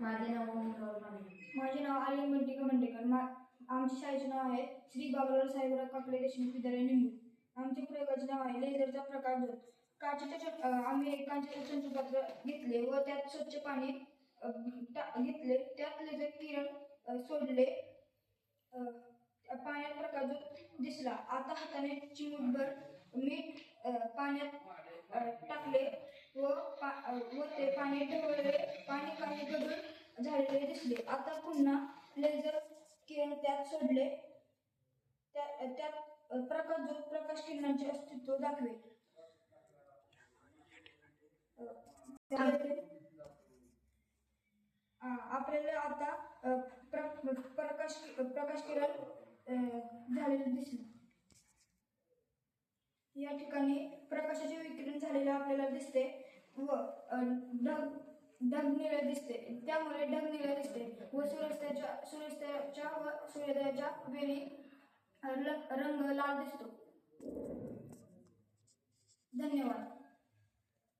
माझे नाव निकल माने. माझे नाव आर्यन बंटी गमंडेकर. आमच्या शाळेचे नाव आहे श्री बाबुराव साहेबराव काकडे देशमुख विद्यालय निंबूर. आमच्या प्रयोगाचे नाव आहे लेझरचा प्रकाश झोत. आम्ही एक काचेचे चंचुपात्र घेतले व त्यात स्वच्छ पाणी घेतले. त्यात लेझर किरण सोडले. पाण्यात प्रकाश झोत दिसला. आता हाताने चिमूटभर मीठ पाण्यात टाकले व ते पाणी ढवळले. पाणी काही गडून झालेले दिसले. आता पुन्हा लेझर किरण त्यात सोडले. त्यात प्रकाश झोत प्रकाश किरणांचे अस्तित्व दाखवे. आपल्याला आता प्रकाश किरण झालेले दिसले. या ठिकाणी प्रकाशाचे विकिरण झालेले आपल्याला दिसते व ढग निळे दिसते. त्यामुळे ढग निळे दिसते व सूर्यास्ताच्या व सूर्योदयाच्या वेळी रंग लाल दिसतो. धन्यवाद.